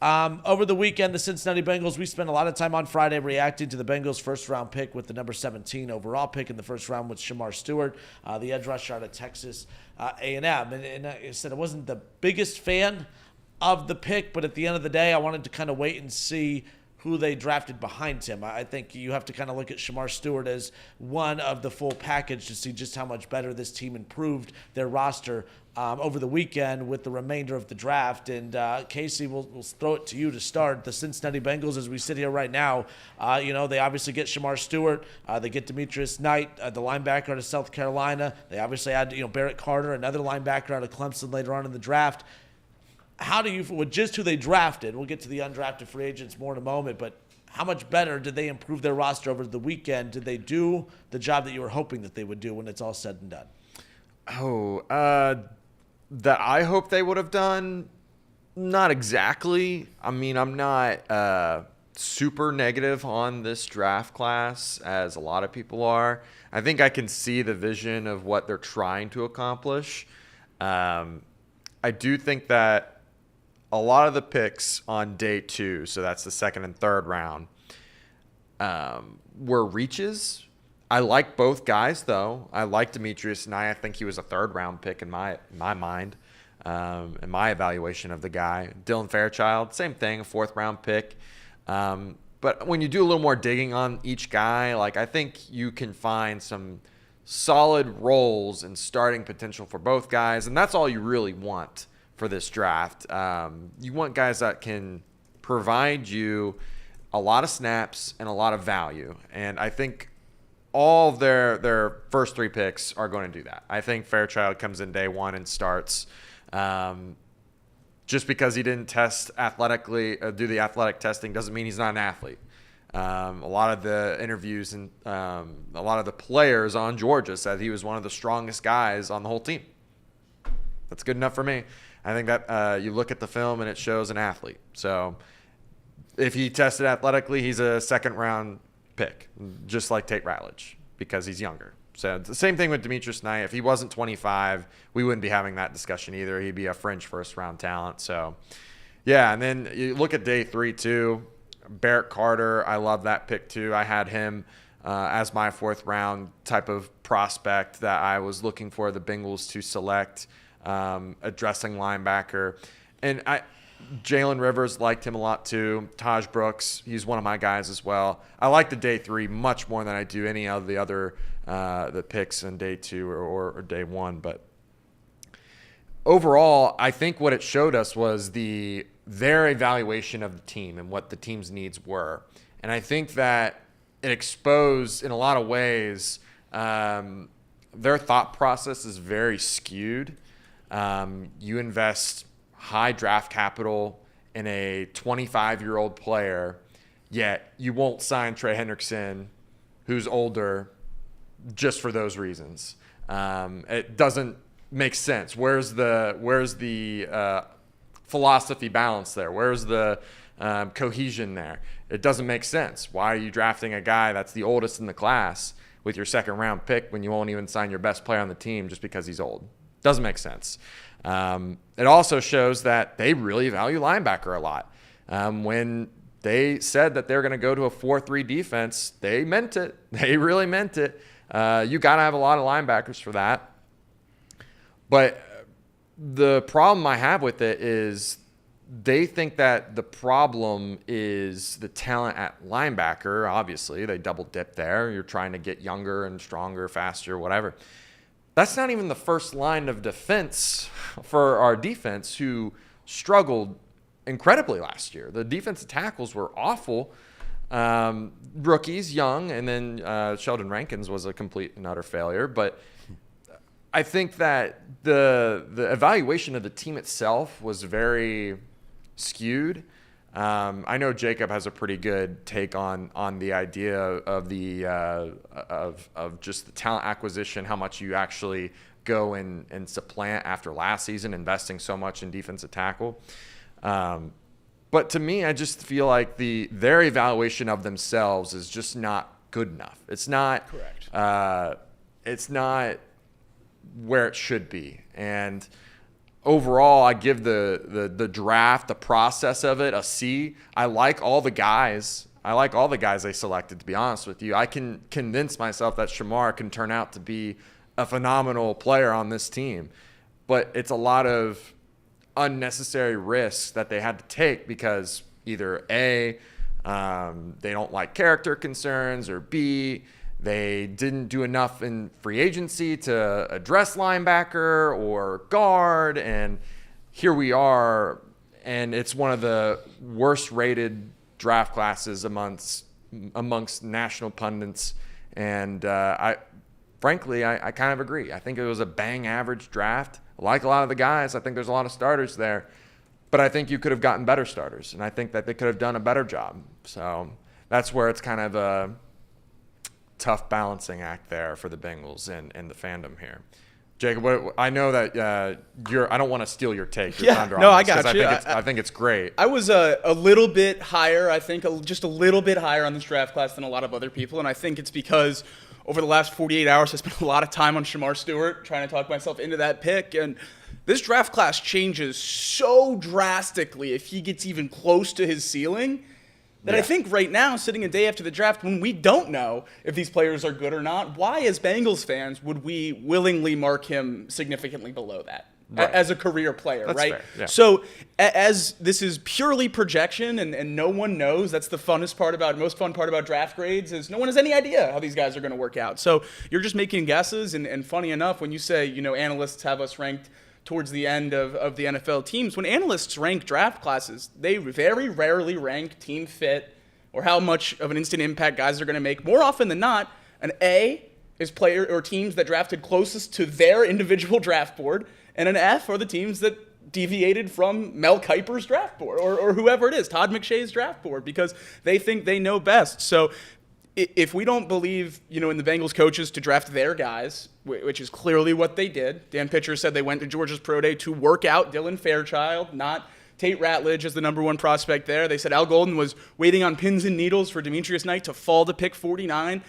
Over the weekend, the Cincinnati Bengals, we spent a lot of time on Friday reacting to the Bengals' first-round pick with the number 17 overall pick in the first round with Shemar Stewart, the edge rusher out of Texas A&M. And I said I wasn't the biggest fan of the pick, but at the end of the day, I wanted to kind of wait and see who they drafted behind him. I think you have to kind of look at Shemar Stewart as one of the full package to see just how much better this team improved their roster over the weekend with the remainder of the draft. And Casey, we'll throw it to you to start. The Cincinnati Bengals, as we sit here right now, they obviously get Shemar Stewart. They get Demetrius Knight, the linebacker out of South Carolina. They obviously had Barrett Carter, another linebacker out of Clemson later on in the draft. How do you, with just who they drafted, we'll get to the undrafted free agents more in a moment, but how much better did they improve their roster over the weekend? Did they do the job that you were hoping that they would do when it's all said and done? That I hope they would have done, not exactly. I mean, I'm not super negative on this draft class as a lot of people are. I think I can see the vision of what they're trying to accomplish. I do think that a lot of the picks on day 2, so that's the second and third round, were reaches. I like both guys, though. I like Demetrius Knight. I think he was a third-round pick in my mind, in my evaluation of the guy. Dylan Fairchild, same thing, a fourth-round pick. But when you do a little more digging on each guy, I think you can find some solid roles and starting potential for both guys, and that's all you really want for this draft. You want guys that can provide you a lot of snaps and a lot of value, and I think all of their first 3 picks are going to do that. I think Fairchild comes in day 1 and starts. Just because he didn't test athletically, do the athletic testing, doesn't mean he's not an athlete. A lot of the interviews and a lot of the players on Georgia said he was one of the strongest guys on the whole team. That's good enough for me. I think that you look at the film and it shows an athlete. So if he tested athletically, he's a second-round pick, just like Tate Ratledge, because he's younger. So the same thing with Demetrius Knight. If he wasn't 25, we wouldn't be having that discussion either. He'd be a fringe first-round talent. So, yeah, and then you look at day 3, too. Barrett Carter, I love that pick, too. I had him as my fourth-round type of prospect that I was looking for the Bengals to select, addressing linebacker. And Jalen Rivers liked him a lot too. Taj Brooks, he's one of my guys as well. I like the day 3 much more than I do any of the other the picks in day 2 or day 1. But overall, I think what it showed us was their evaluation of the team and what the team's needs were. And I think that it exposed in a lot of ways their thought process is very skewed. You invest high draft capital in a 25-year-old player, yet you won't sign Trey Hendrickson, who's older, just for those reasons. It doesn't make sense. Where's the philosophy balance there? Where's the cohesion there? It doesn't make sense. Why are you drafting a guy that's the oldest in the class with your second-round pick when you won't even sign your best player on the team just because he's old? Doesn't make sense. It also shows that they really value linebacker a lot. When they said that they're going to go to a 4-3 defense, they meant it. They really meant it. You got to have a lot of linebackers for that. But the problem I have with it is they think that the problem is the talent at linebacker. Obviously, they double dip there. You're trying to get younger and stronger, faster, whatever. That's not even the first line of defense for our defense, who struggled incredibly last year. The defensive tackles were awful. Rookies, young, and then Sheldon Rankins was a complete and utter failure. But I think that the evaluation of the team itself was very skewed. I know Jacob has a pretty good take on the idea of the of just the talent acquisition, how much you actually go and supplant after last season, investing so much in defensive tackle. But to me, I just feel like their evaluation of themselves is just not good enough. It's not correct. It's not where it should be. And overall, I give the draft, the process of it, a C. I like all the guys. They selected, to be honest with you. I can convince myself that Shemar can turn out to be a phenomenal player on this team. But it's a lot of unnecessary risks that they had to take because either A, they don't like character concerns, or B, they didn't do enough in free agency to address linebacker or guard. And here we are, and it's one of the worst rated draft classes amongst national pundits. And I kind of agree. I think it was a bang average draft. I like a lot of the guys. I think there's a lot of starters there. But I think you could have gotten better starters, and I think that they could have done a better job. So that's where it's kind of a tough balancing act there for the Bengals and the fandom here. Jacob, I know that I don't want to steal your take. Your thunder on I this, got you. I think it's great. I was a little bit higher, I think, just a little bit higher on this draft class than a lot of other people, and I think it's because over the last 48 hours, I spent a lot of time on Shemar Stewart trying to talk myself into that pick, and this draft class changes so drastically if he gets even close to his ceiling that I think right now, sitting a day after the draft, when we don't know if these players are good or not, why as Bengals fans would we willingly mark him significantly below that? Right. As a career player, that's right? Fair, yeah. So as this is purely projection and no one knows, that's the most fun part about draft grades is no one has any idea how these guys are going to work out. So you're just making guesses, and funny enough, when you say, analysts have us ranked towards the end of the NFL teams, when analysts rank draft classes, they very rarely rank team fit or how much of an instant impact guys are going to make. More often than not, an A is player or teams that drafted closest to their individual draft board, and an F are the teams that deviated from Mel Kiper's draft board or whoever it is, Todd McShay's draft board, because they think they know best. So if we don't believe, in the Bengals coaches to draft their guys, which is clearly what they did. Dan Pitcher said they went to Georgia's Pro Day to work out Dylan Fairchild, not Tate Ratledge as the number one prospect there. They said Al Golden was waiting on pins and needles for Demetrius Knight to fall to pick 49.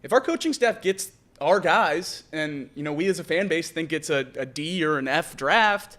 If our coaching staff gets our guys, and we as a fan base think it's a D or an F draft,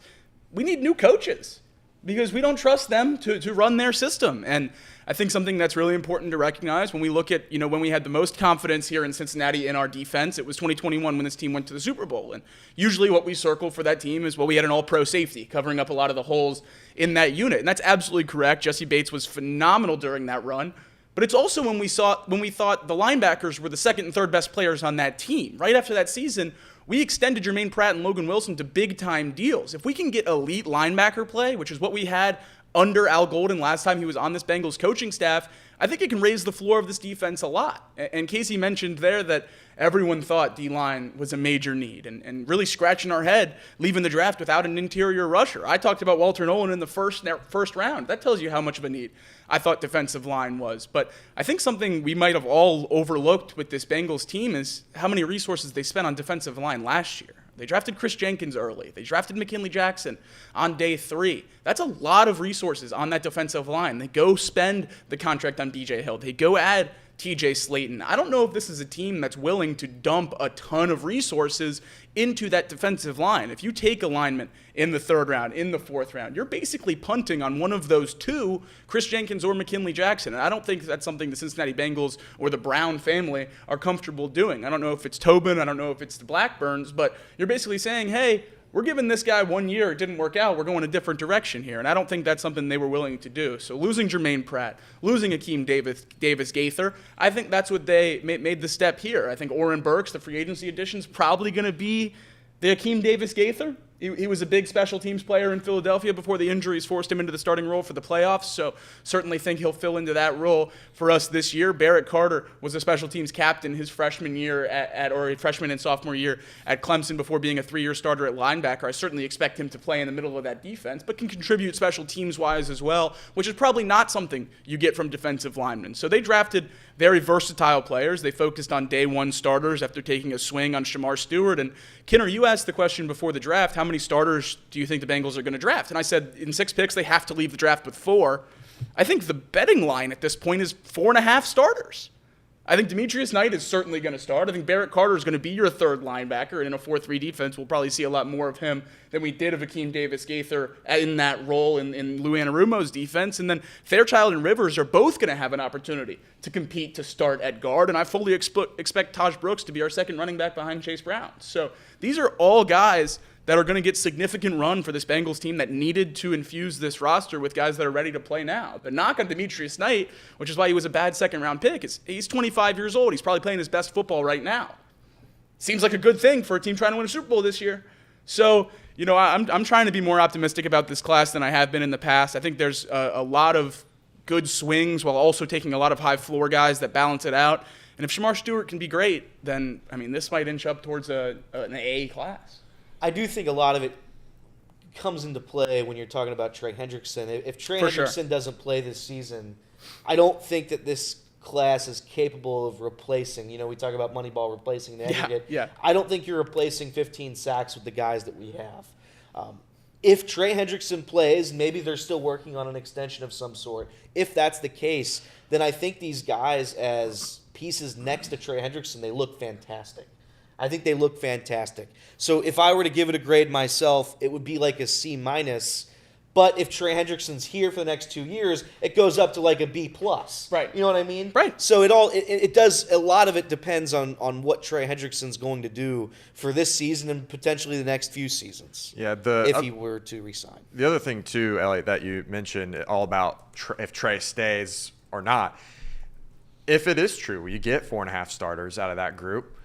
we need new coaches because we don't trust them to run their system. And I think something that's really important to recognize when we look at, when we had the most confidence here in Cincinnati in our defense, it was 2021 when this team went to the Super Bowl. And usually what we circle for that team is, we had an all-pro safety covering up a lot of the holes in that unit. And that's absolutely correct. Jesse Bates was phenomenal during that run. But it's also when we thought the linebackers were the second and third best players on that team. Right after that season, we extended Jermaine Pratt and Logan Wilson to big-time deals. If we can get elite linebacker play, which is what we had under Al Golden last time he was on this Bengals coaching staff, I think it can raise the floor of this defense a lot. And Casey mentioned there that everyone thought D-line was a major need and really scratching our head leaving the draft without an interior rusher. I talked about Walter Nolan in the first round. That tells you how much of a need I thought defensive line was. But I think something we might have all overlooked with this Bengals team is how many resources they spent on defensive line last year. They drafted Chris Jenkins early. They drafted McKinley Jackson on day 3. That's a lot of resources on that defensive line. They go spend the contract on B.J. Hill. They go add T.J. Slayton. I don't know if this is a team that's willing to dump a ton of resources into that defensive line. If you take alignment in the 3rd round, in the 4th round, you're basically punting on one of those two, Chris Jenkins or McKinley Jackson. And I don't think that's something the Cincinnati Bengals or the Brown family are comfortable doing. I don't know if it's Tobin, I don't know if it's the Blackburns, but you're basically saying, hey, we're giving this guy 1 year. It didn't work out. We're going a different direction here. And I don't think that's something they were willing to do. So losing Jermaine Pratt, losing Akeem Davis Gaither, I think that's what they made the step here. I think Oren Burks, the free agency addition, is probably going to be the Akeem Davis Gaither. He was a big special teams player in Philadelphia before the injuries forced him into the starting role for the playoffs, so certainly think he'll fill into that role for us this year. Barrett Carter was a special teams captain his freshman year or freshman and sophomore year at Clemson before being a 3-year starter at linebacker. I certainly expect him to play in the middle of that defense, but can contribute special teams-wise as well, which is probably not something you get from defensive linemen. So they drafted very versatile players. They focused on day 1 starters after taking a swing on Shemar Stewart. And Kinner, you asked the question before the draft, how many starters do you think the Bengals are going to draft? And I said in 6 picks, they have to leave the draft with 4. I think the betting line at this point is 4.5 starters. I think Demetrius Knight is certainly going to start. I think Barrett Carter is going to be your third linebacker. And in a 4-3 defense, we'll probably see a lot more of him than we did of Akeem Davis-Gaither in that role in Lou Anarumo's defense. And then Fairchild and Rivers are both going to have an opportunity to compete to start at guard. And I fully expect Taj Brooks to be our second running back behind Chase Brown. So these are all guys that are going to get significant run for this Bengals team that needed to infuse this roster with guys that are ready to play now. The knock on Demetrius Knight, which is why he was a bad second-round pick, is he's 25 years old. He's probably playing his best football right now. Seems like a good thing for a team trying to win a Super Bowl this year. So, I'm trying to be more optimistic about this class than I have been in the past. I think there's a lot of good swings while also taking a lot of high floor guys that balance it out. And if Shemar Stewart can be great, then, this might inch up towards an A class. I do think a lot of it comes into play when you're talking about Trey Hendrickson. If Trey Hendrickson doesn't play this season, I don't think that this class is capable of replacing. We talk about Moneyball replacing the aggregate. Yeah. I don't think you're replacing 15 sacks with the guys that we have. If Trey Hendrickson plays, maybe they're still working on an extension of some sort. If that's the case, then I think these guys as pieces next to Trey Hendrickson, they look fantastic. I think they look fantastic. So if I were to give it a grade myself, it would be like a C-. But if Trey Hendrickson's here for the next 2 years, it goes up to like a B+. Right. You know what I mean? Right. So it does, a lot of it depends on what Trey Hendrickson's going to do for this season and potentially the next few seasons. Yeah. If he were to resign. The other thing too, Elliot, that you mentioned, all about if Trey stays or not. If it is true, you get 4.5 starters out of that group.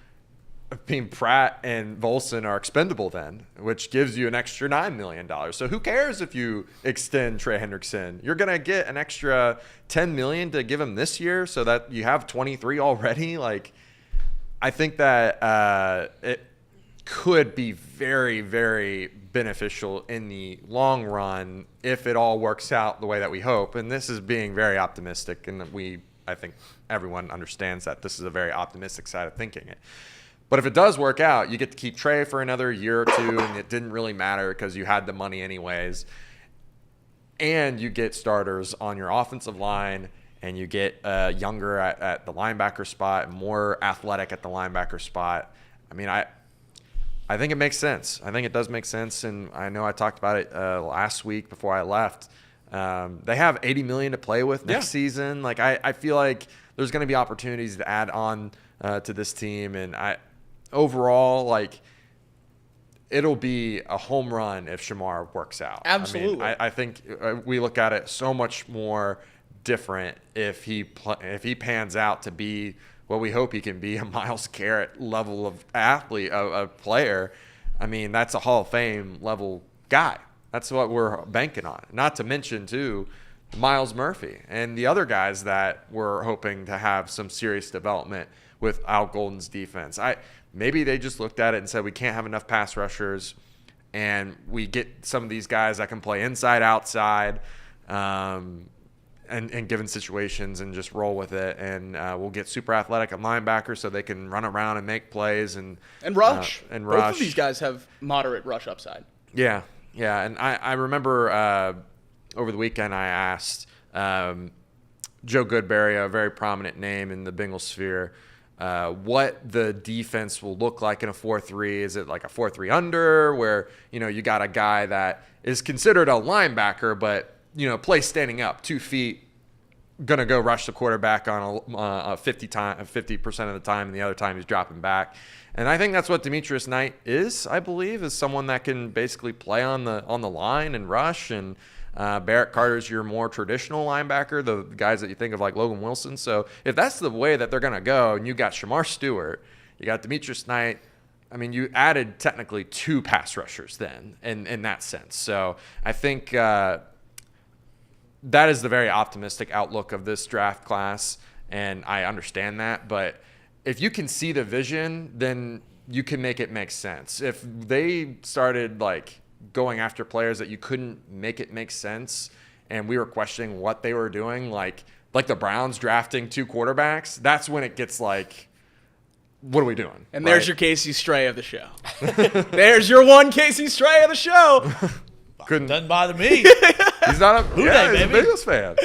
Pratt and Volson are expendable then, which gives you an extra $9 million. So who cares if you extend Trey Hendrickson? You're going to get an extra $10 million to give him this year so that you have 23 already. I think that it could be very, very beneficial in the long run if it all works out the way that we hope. And this is being very optimistic, and I think everyone understands that this is a very optimistic side of thinking it. But if it does work out, you get to keep Trey for another year or two, and it didn't really matter because you had the money anyways. And you get starters on your offensive line, and you get younger at the linebacker spot, more athletic at the linebacker spot. I think it makes sense. I think it does make sense, and I know I talked about it last week before I left. They have $80 million to play with next season. I feel like there's going to be opportunities to add on to this team, and overall, it'll be a home run if Shemar works out. Absolutely. I think we look at it so much more different if he pans out to be what we hope he can be, a Myles Garrett level of athlete, a player. That's a Hall of Fame level guy. That's what we're banking on. Not to mention, too, Miles Murphy and the other guys that we're hoping to have some serious development with Al Golden's defense. Maybe they just looked at it and said, we can't have enough pass rushers, and we get some of these guys that can play inside, outside, and given situations, and just roll with it. And we'll get super athletic at linebacker so they can run around and make plays and rush. And Both of these guys have moderate rush upside. Yeah. And I remember over the weekend I asked Joe Goodberry, a very prominent name in the Bengals sphere, what the defense will look like in a 4-3. Is it like a 4-3 under where, you got a guy that is considered a linebacker, but, plays standing up 2 feet, going to go rush the quarterback on a 50% of the time, and the other time he's dropping back. And I think that's what Demetrius Knight is, I believe, is someone that can basically play on the line and rush. And Barrett Carter's your more traditional linebacker, the guys that you think of like Logan Wilson. So if that's the way that they're going to go, and you got Shemar Stewart, you got Demetrius Knight, you added technically 2 pass rushers then in that sense. So I think that is the very optimistic outlook of this draft class, and I understand that. But if you can see the vision, then you can make it make sense. If they started going after players that you couldn't make it make sense, and we were questioning what they were doing, like the Browns drafting 2 quarterbacks, that's when it gets what are we doing? And there's your Casey Stray of the show. There's your one Casey Stray of the show. Doesn't bother me. He's not a Who they, he's a baby? Bengals fan.